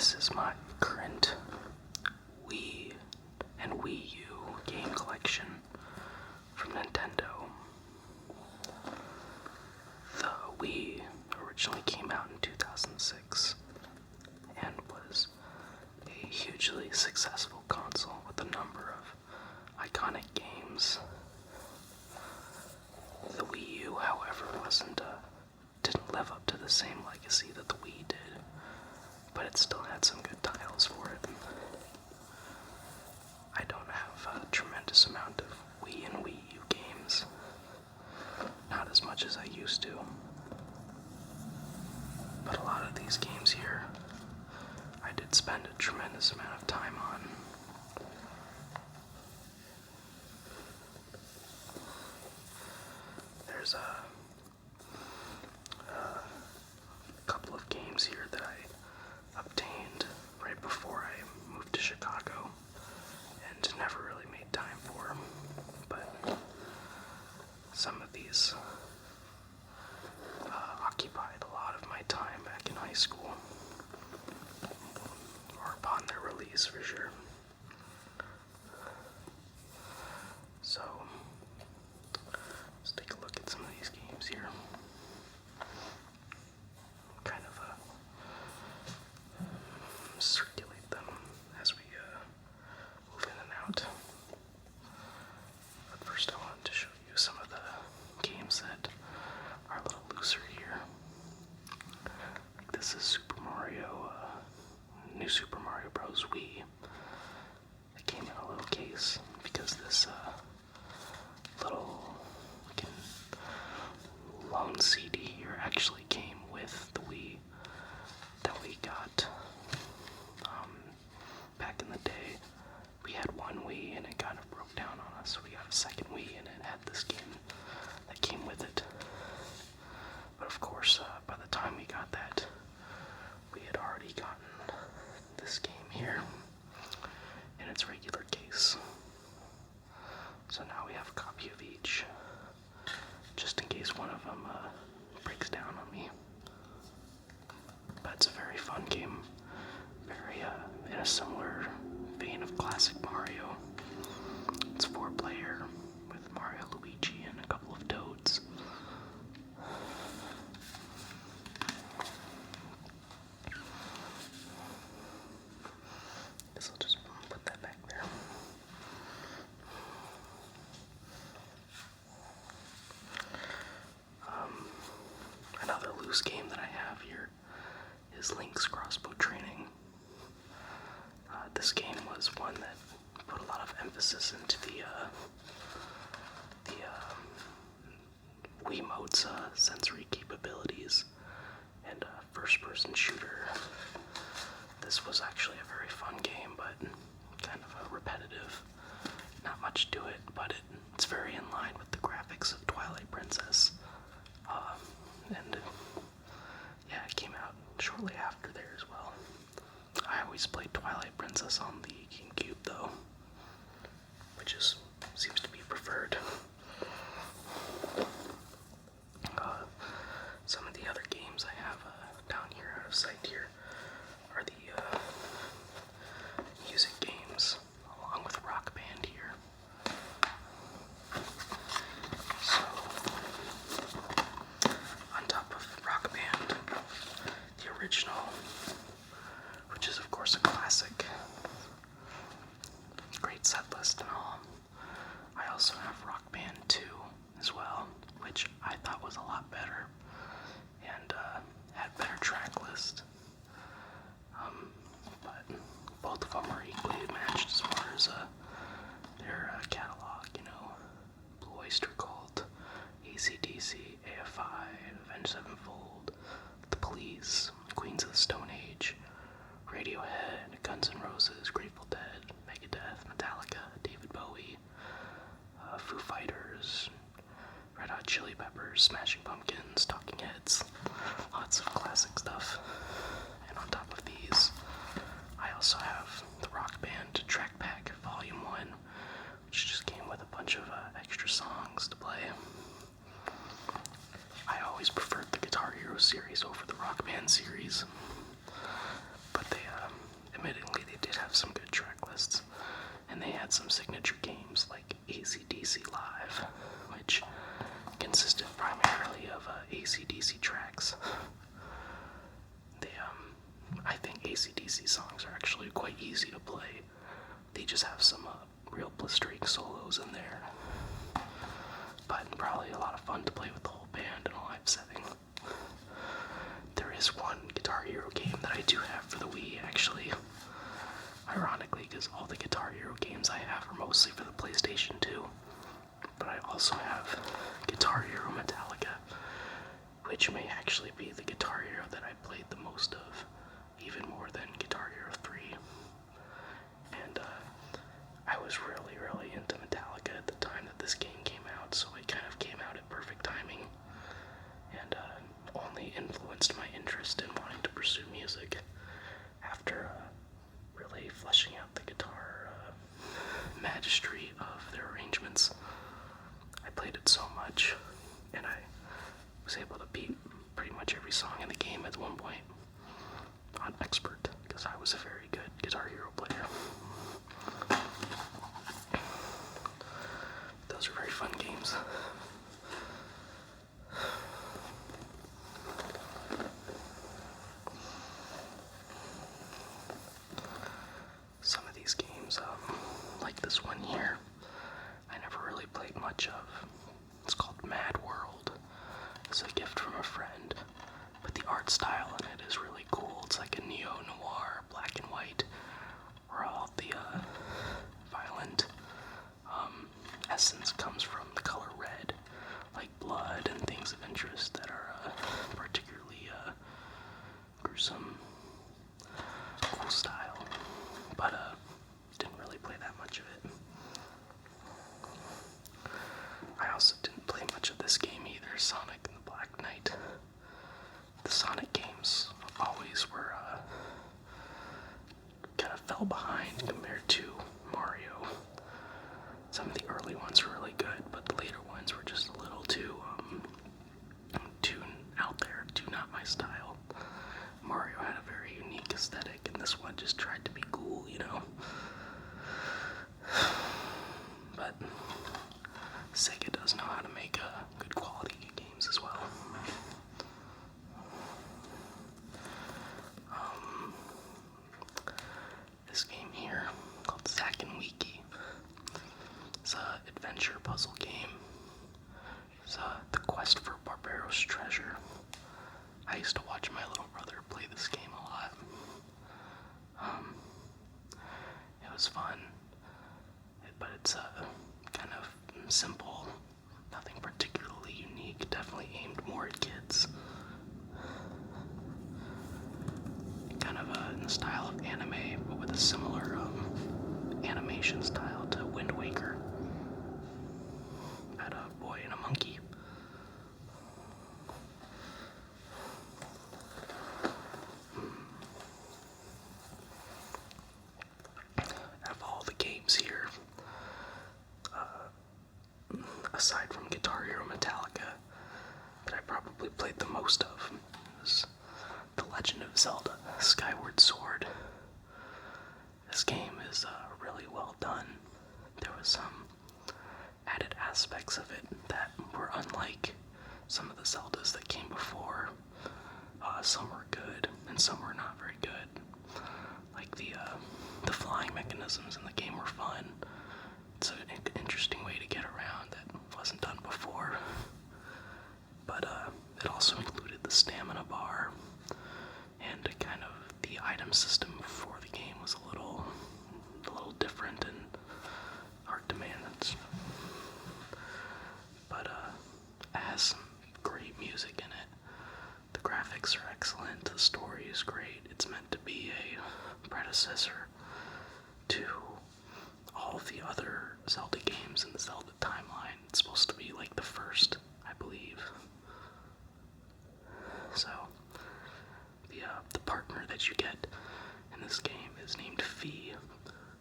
This is my current Wii and Wii U game collection from Nintendo. The Wii originally came out in 2006 and was a hugely successful console with a number of iconic games. The Wii U, however, didn't live up to the same legacy that the Wii did, but it still had some good titles for it. I don't have a tremendous amount of Wii and Wii U games, not as much as I used to, but a lot of these games here I did spend a tremendous amount of time on. There's a couple of games here that I obtained right before I moved to Chicago and never really made time for, but some of these occupied a lot of my time back in high school, or upon their release for sure. So, let's take a look at some of these games here. Kind of circulate them as we move in and out. But first I wanted to show you some of the games that are a little looser here. This is Super Mario, New Super Mario Bros. Wii. It came in a little case because this little lone CD here actually came with the Wii that we got back in the day. We had one Wii and it kind of broke down on us, so we got a second Wii and it had this game that came with it. But of course, by the time we got that, we had already gotten this game here in its regular case. So now we have a copy of each, just in case one of them breaks down on me. But it's a very fun game, very in a similar vein of classic Mario. It's 4-player with Mario, Luigi, and a couple of Toads. Guess I'll just put that back there. Another loose game that I have here is Link's Crossbow Training. This game was one that put a lot of emphasis into the Wiimote's sensory capabilities and first-person shooter. This was actually a very fun game, but kind of repetitive. Not much to it, but it's very in line with the graphics of Twilight Princess. And yeah, it came out shortly after there as well. I always played Twilight Princess on the GameCube though, which seems to be preferred. Some of the other games I have down here out of sight here are the music games, along with Rock Band here. So, on top of Rock Band, the original, which is of course a classic, great set list and all, I also have Rock Band 2 as well, which I thought was a lot better and had better track list. But both of them are equally matched as far as their catalog, you know. Blue Oyster Cult, AC/DC, AFI, Avenged Sevenfold, The Police, Queens of the Stone Age, Radiohead, Guns N' Roses, Grateful Dead, Megadeth, Metallica, David Bowie, Foo Fighters, Red Hot Chili Peppers, Smashing Pumpkins, Talking Heads, lots of classic stuff. And on top of these, I also have the Rock Band Track Pack Volume 1, which just came with a bunch of extra songs to play. I always preferred the Guitar Hero series over the Rock Band series, but they had some signature games like AC/DC Live, which consisted primarily of AC/DC tracks. I think AC/DC songs are actually quite easy to play. They just have some real blistering solos in there, but probably a lot of fun to play with the whole band in a live setting. There is one Guitar Hero game that I do have for the Wii, actually. Ironically, because all the Guitar Hero games I have are mostly for the PlayStation 2. But I also have Guitar Hero Metallica, which may actually be the Guitar Hero that I played the most of, even more than Guitar Hero 3. And I was really, really into Metallica at the time that this game came out, so it kind of came out at perfect timing, and only influenced my interest in wanting to pursue music after really fleshing out the guitar magistry of their arrangements. I played it so much, and I was able to beat pretty much every song in the game at one point on expert, because I was a very good Guitar Hero player. Those are very fun games. Some of these games, like this one here, I never really played much of. It's called Mad World. It's a gift from a friend, but the art style in it is really cool. It's like a neo-noir, black and white, where all the violent essence comes from the color red, like blood and things of interest that are particularly gruesome, cool style. But didn't really play that much of it. I also didn't play much of this game either, Sonic and the Black Knight. The Sonic games always were kind of fell behind compared to Mario. Some of the early ones were really good, but the later ones were just a little too out there, too not my style. Mario had a very unique aesthetic, and this one just tried to be cool, you know? But Sega does know how to make good quality games as well. This game here, called Zack and Wiki, is an adventure puzzle game. It's the quest for Barbaros treasure. I used to watch my little brother play this game a lot. It was fun, but it's kind of simple, nothing particularly unique, definitely aimed more at kids. Kind of in the style of anime, but with a similar animation style to Wind Waker. About a boy and a monkey. Out of all the games here, aside from Guitar Hero Metallica, that I probably played the most of was The Legend of Zelda Skyward Sword. This game is really well done. There was some added aspects of it that were unlike some of the Zeldas that came before. Some were good, and some were not very good. Like the flying mechanisms in the game were fun. It's an interesting way to get around that wasn't done before. But it also included the stamina bar, and kind of the item system before the game was a little different and hard to manage. But it has some great music in it. The graphics are excellent, the story is great. It's meant to be a predecessor to all of the other Zelda games in the Zelda timeline. It's supposed to be like the first, I believe. So, the partner that you get in this game is named Fi,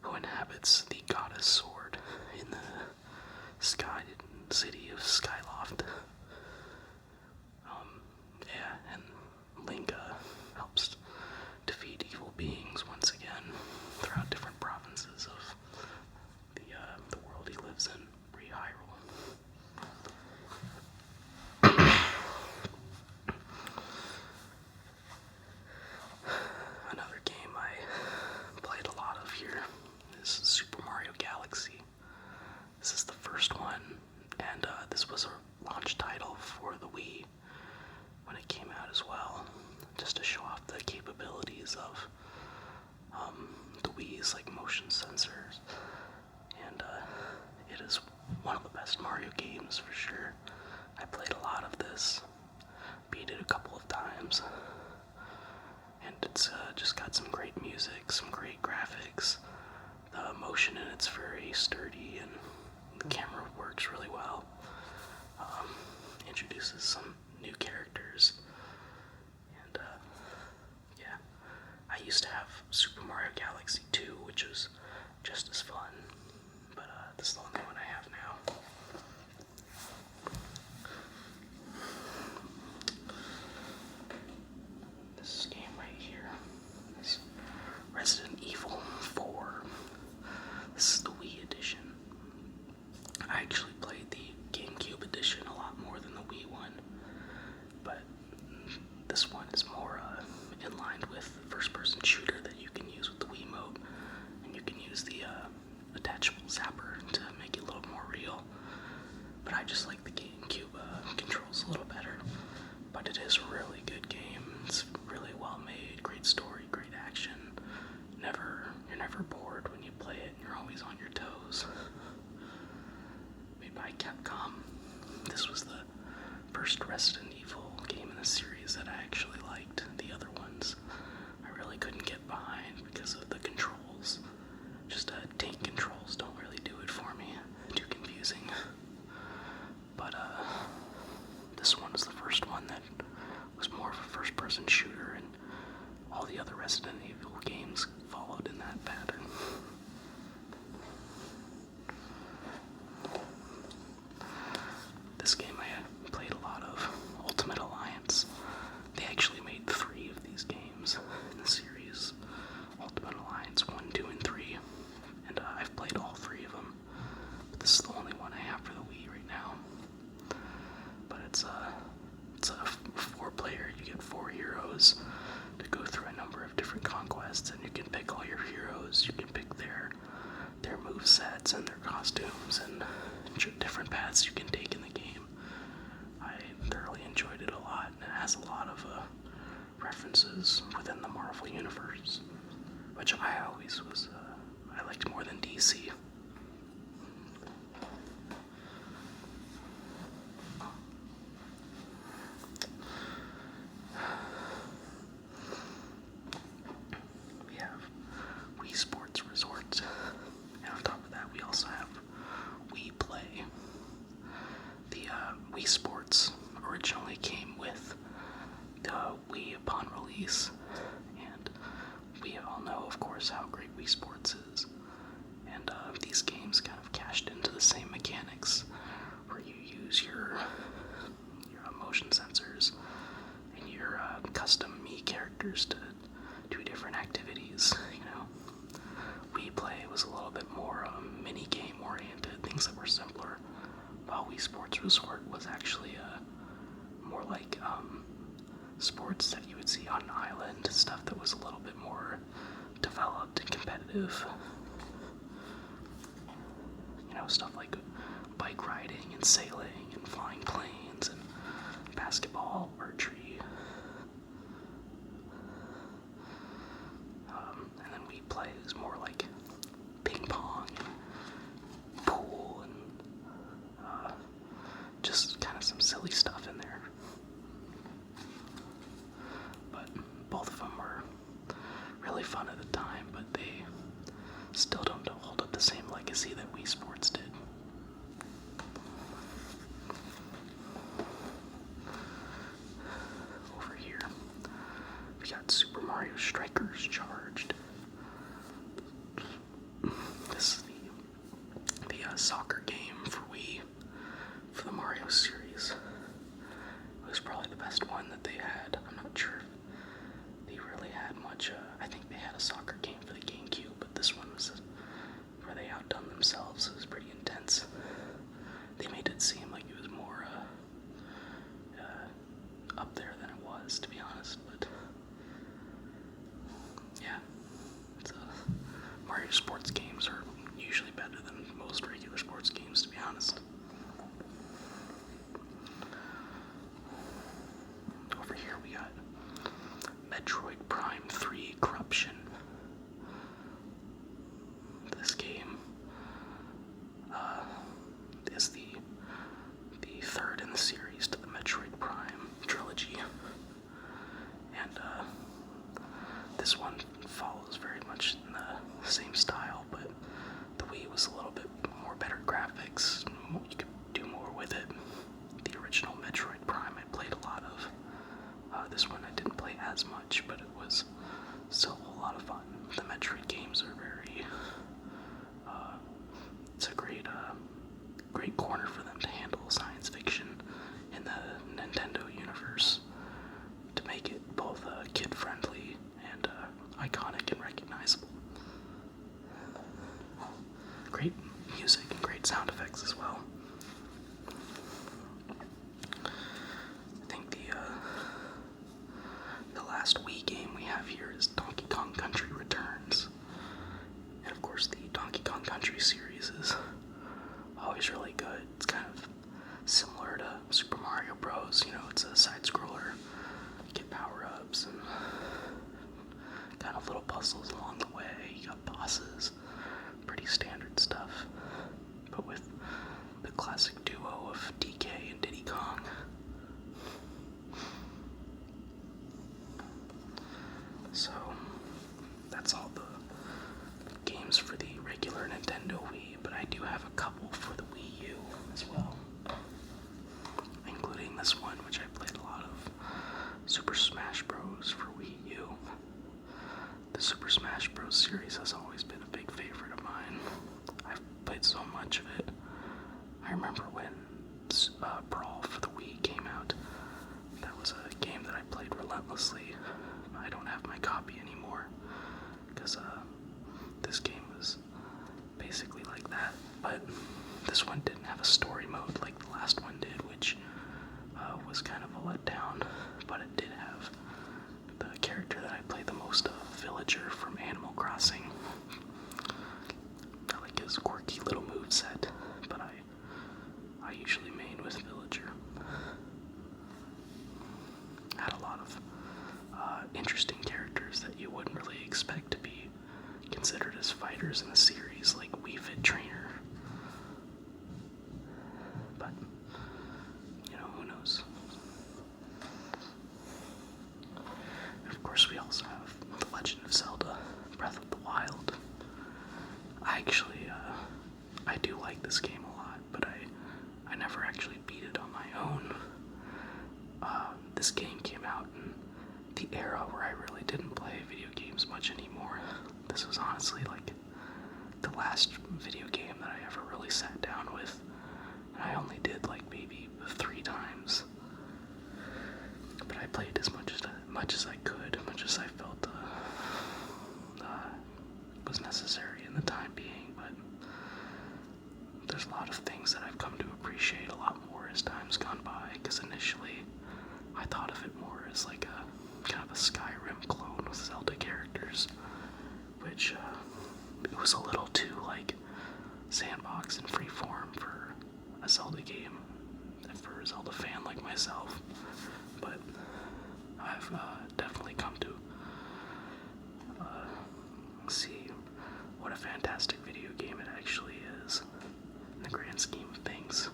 who inhabits the goddess sword in the sky city of Skyloft. Yeah, and Link helps defeat evil beings once again throughout different provinces of the these like motion sensors, and it is one of the best Mario games for sure. I played a lot of this, beat it a couple of times, and it's just got some great music, some great graphics. The motion in it's very sturdy, and the camera works really well. Introduces some new characters, and yeah, I used to have Super Mario Galaxy 2, which was just as fun, but this is the only one I have now. This game right here is Resident Evil 4. This is the Wii edition. I actually played the GameCube edition a lot more than the Wii one, but this one is more in line with the first-person shooter that you can use with the Wiimote, and you can use the attachable zapper to make it a little more real. But I just like the GameCube controls a little better. But it is a really good game. It's really well made, great story, great action. You're never bored when you play it. You're always on your toes. Made by Capcom. This was the first Resident Evil game in the series that I actually liked. The other ones I really couldn't get behind because of the controls. Just tank controls don't really do it for me. Too confusing. But this one is the first one that was more of a first-person shooter, and all the other Resident Evil games followed in that pattern. This game I played a lot of. Ultimate Alliance. They actually made 3 of these games in the series. Ultimate Alliance 1, 2, and 3. And I've played all 3 of them. But this is the only one I have for the Wii right now. But it's a 4-player. You get 4 heroes to go through a number of different conquests, and you can pick all your heroes. You can pick their movesets and their costumes and different paths you can take in the game. I thoroughly enjoyed it a lot, and it has a lot of references within the Marvel universe, which I always was I liked more than DC. We have Wii Sports Resort, and on top of that we also have Wii Play. The Wii Sports originally came with the Wii upon release, and we all know, of course, how great Wii Sports is. And these games kind of cashed into the same mechanics, where you use your motion sensors and your custom Mii characters to do different activities. Wii Play was a little bit more mini-game oriented, things that were simpler, while Wii Sports Resort was actually more like sports that you would see on an island, stuff that was a little bit more developed and competitive. Stuff like bike riding and sailing and flying planes and basketball, archery. And then Wii Play is more like ping pong and pool and just kind of some silly stuff in there. But both of them were really fun at the time, but they still don't hold up the same legacy that Wii Sports did. Over here, we got Super Mario Strikers Charged. This is the soccer game for Wii, for the Mario series. It was probably the best one that they had. I'm not sure if they really had much. I think they had a soccer game for the GameCube, but this one was where they outdone themselves. It was pretty intense. They made it seem like it was more up there than it was, to be honest. But yeah, Mario sports games are usually better than most regular sports games, to be honest. Over here we got Metroid Prime 3 Corruption. music and great sound effects as well. I think the last Wii game we have here is Donkey Kong Country Returns. And of course the Donkey Kong Country series is always really good. It's kind of similar to Super Mario Bros. You know, it's a side-scroller. You get power-ups and kind of little puzzles along the way. You got bosses. Pretty standard stuff. But with the classic duo of DK and Diddy Kong. So, that's all the games for the regular Nintendo Wii, but I do have a couple for the Wii U as well. Including this one, which I played a lot of, Super Smash Bros. For Wii U. The Super Smash Bros. Series has always been a big favorite of mine. I've played so much of it. I remember when Brawl for the Wii came out. That was a game that I played relentlessly. I don't have my copy anymore, because this game was basically like that, but this one didn't have a story mode like the last one did, which was kind of a letdown, but it did have the character that I played the most of, Villager from Animal Crossing. I like his quirky little moveset, but I usually main with Villager. Had a lot of interesting characters that you wouldn't really expect to be considered as fighters in the series, like Wii Fit Trainer. But, you know, who knows? And of course, we also have The Legend of Zelda Breath of the Wild. I do like this game a lot, but I never actually beat it on my own. This game came out in the era where I really didn't play video games much anymore. This was honestly like the last video game that I ever really sat down with. And I only did like maybe 3 times. But I played as much as I could, much as I felt was necessary in the time being. But there's a lot of things that I've come to appreciate a lot more as time's gone by, because initially I thought of it more as like a kind of a Skyrim clone with Zelda characters, which it was a little too like sandbox and freeform for a Zelda game, for a Zelda fan like myself. But I've definitely come to see what a fantastic video game it actually is in the grand scheme of things.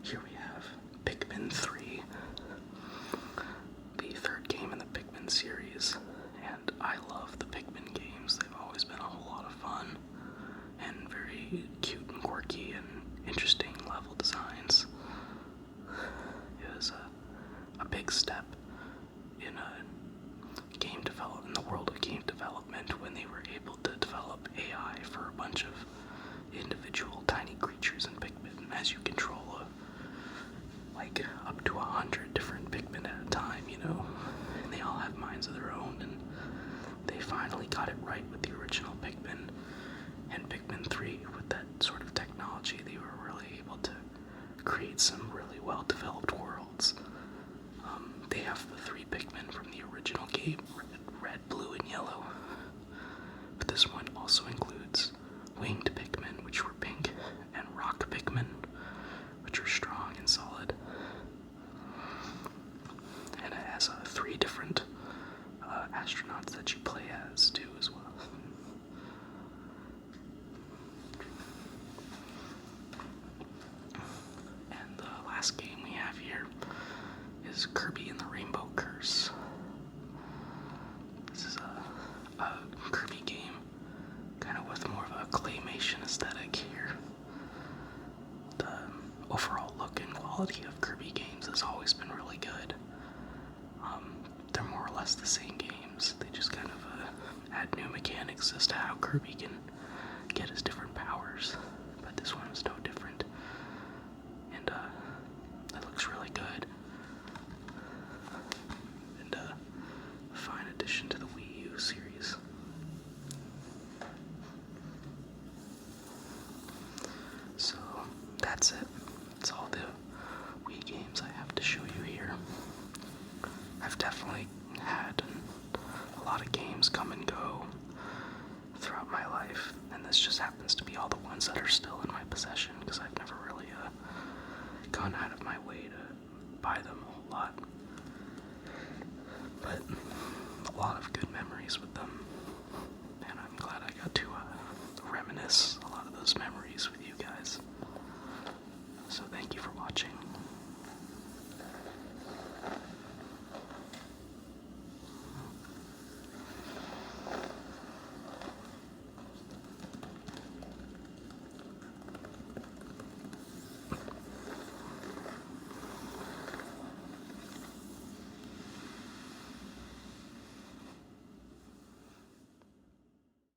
Here we have Pikmin 3, the 3rd game in the Pikmin series, and I love the Pikmin games. They've always been a whole lot of fun, and very cute and quirky and interesting level designs. It was a big step in in the world of game development when they were able to develop AI for a bunch of individual tiny creatures in Pikmin, as you control like up to 100 different Pikmin at a time, you know, and they all have minds of their own, and they finally got it right with the original Pikmin. And Pikmin 3, with that sort of technology, they were really able to create some really well-developed worlds. They have the 3 Pikmin from the original game, red, blue, and yellow. But this one also includes winged Pikmin, which were pink, and rock Pikmin, which are strong and solid. And it has 3 different astronauts that you play as too as well. And the last game we have here is Kirby and the Rainbow Curse. This is a Kirby game, kind of with more of a claymation aesthetic here. The overall look and quality of Kirby games has always been really good. They're more or less the same games. They just kind of add new mechanics as to how Kirby can get his different powers. But this one is no different. And it looks really good. And a fine addition to the Wii U series. definitely had a lot of games come and go throughout my life, and this just happens to be all the ones that are still in my possession, because I've never really gone out of my way to buy them a whole lot. But a lot of good memories with them, and I'm glad I got to reminisce a lot of those memories with you guys. So thank you for watching.